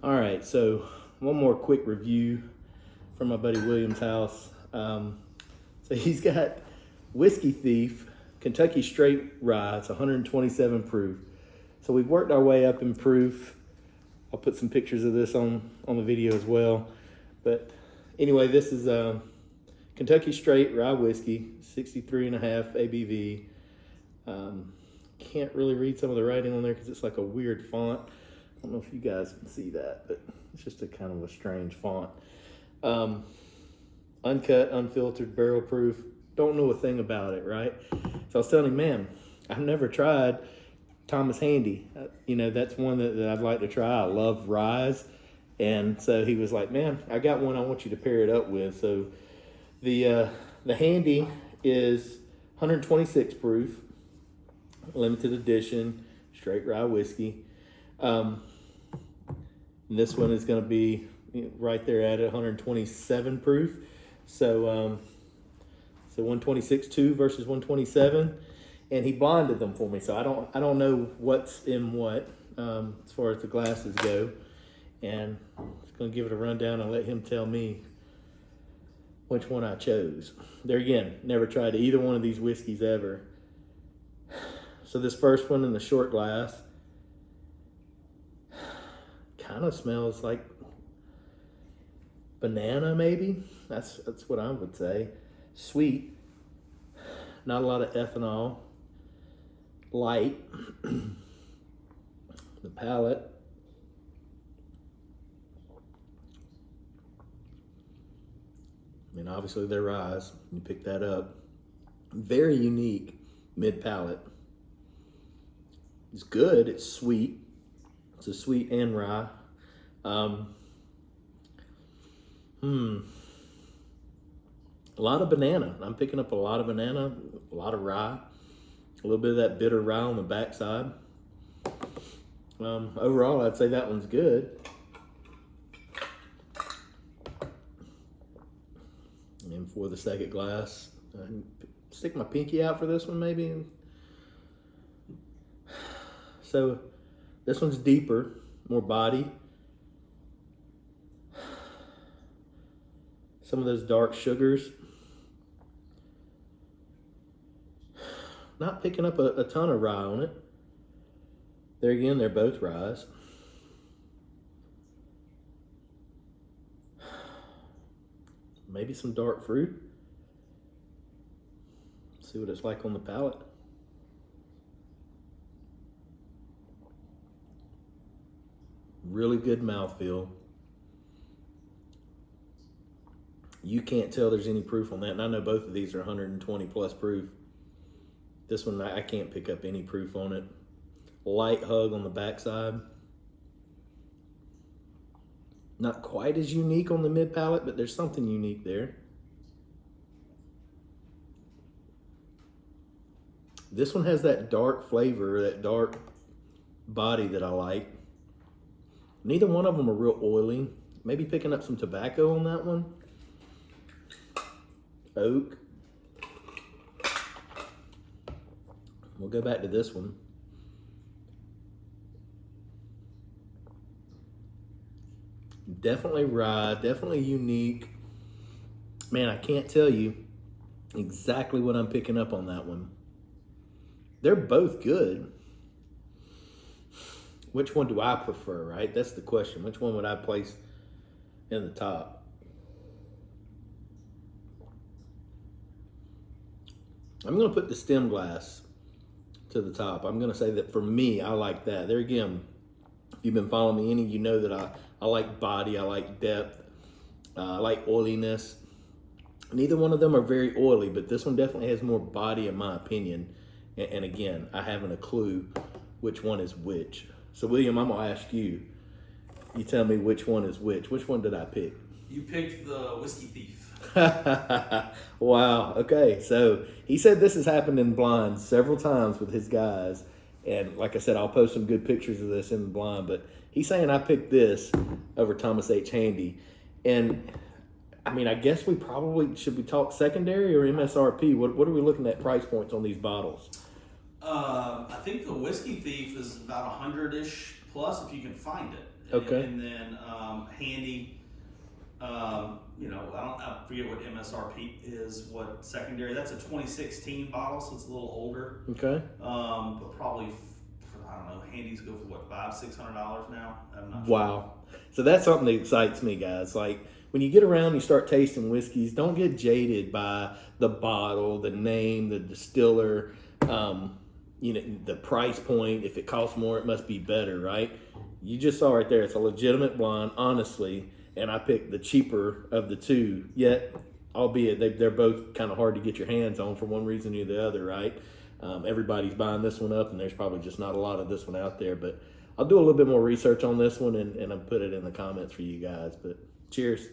All right, so one more quick review from my buddy William's house. So he's got Whiskey Thief, Kentucky Straight Rye. It's 127 proof. So we've worked our way up in proof. I'll put some pictures of this on the video as well. But anyway, this is Kentucky Straight Rye Whiskey, 63.5 ABV. Can't really read some of the writing on there because it's like a weird font. I don't know if you guys can see that, but it's just a kind of a strange font. Uncut, unfiltered, barrel proof. Don't know a thing about it, right? So I was telling him, man, I've never tried Thomas Handy. That's one that I'd like to try. I love ryes. And so he was like, man, I got one I want you to pair it up with. So the Handy is 126 proof, limited edition, straight rye whiskey. This one is going to be right there at 127 proof. So 126.2 versus 127, and he blinded them for me. So I don't know what's in what as far as the glasses go, and I'm just going to give it a rundown and let him tell me which one I chose. There again, never tried either one of these whiskeys ever. So this first one in the short glass kind of smells like banana, maybe. That's what I would say. Sweet, not a lot of ethanol, light. The palate, obviously they're ryes. You pick that up. Very unique mid palate. It's good. It's sweet. It's a sweet and rye. A lot of banana. I'm picking up a lot of banana, a lot of rye, a little bit of that bitter rye on the backside. Overall, I'd say that one's good. And for the second glass, I can stick my pinky out for this one maybe. So this one's deeper, more body. Some of those dark sugars. Not picking up a ton of rye on it. There again, they're both ryes. Maybe some dark fruit. See what it's like on the palate. Really good mouthfeel. You can't tell there's any proof on that, and I know both of these are 120 plus proof. This one, I can't pick up any proof on it. Light hug on the backside. Not quite as unique on the mid palate, but there's something unique there. This one has that dark flavor, that dark body that I like. Neither one of them are real oily. Maybe picking up some tobacco on that one. Oak. We'll go back to this one. Definitely rye, definitely unique. Man, I can't tell you exactly what I'm picking up on that one. They're both good. Which one do I prefer, right? That's the question. Which one would I place in the top? I'm going to put the stem glass to the top. I'm going to say that for me, I like that. There again, if you've been following me any, you know that I like body, I like depth, I like oiliness. Neither one of them are very oily, but this one definitely has more body in my opinion. And again, I haven't a clue which one is which. So William, I'm going to ask you. You tell me which one is which. Which one did I pick? You picked the Whiskey Thief. Wow. Okay. So he said this has happened in blinds several times with his guys. And like I said, I'll post some good pictures of this in the blind. But he's saying I picked this over Thomas H. Handy. And I guess we probably, should we talk secondary or MSRP? What are we looking at price points on these bottles? I think the Whiskey Thief is about 100-ish plus if you can find it. Okay. And then Handy, I forget what MSRP is, what secondary. That's a 2016 bottle, so it's a little older. Okay. But probably, I don't know, Handy's go for what, $500-$600 now? I'm not sure. Wow. So that's something that excites me, guys. Like when you get around, you start tasting whiskeys, don't get jaded by the bottle, the name, the distiller, the price point. If it costs more, it must be better, right? You just saw right there, it's a legitimate blonde, honestly, and I picked the cheaper of the two, yet, albeit they're both kind of hard to get your hands on for one reason or the other, right? Everybody's buying this one up, and there's probably just not a lot of this one out there, but I'll do a little bit more research on this one and I'll put it in the comments for you guys. But cheers.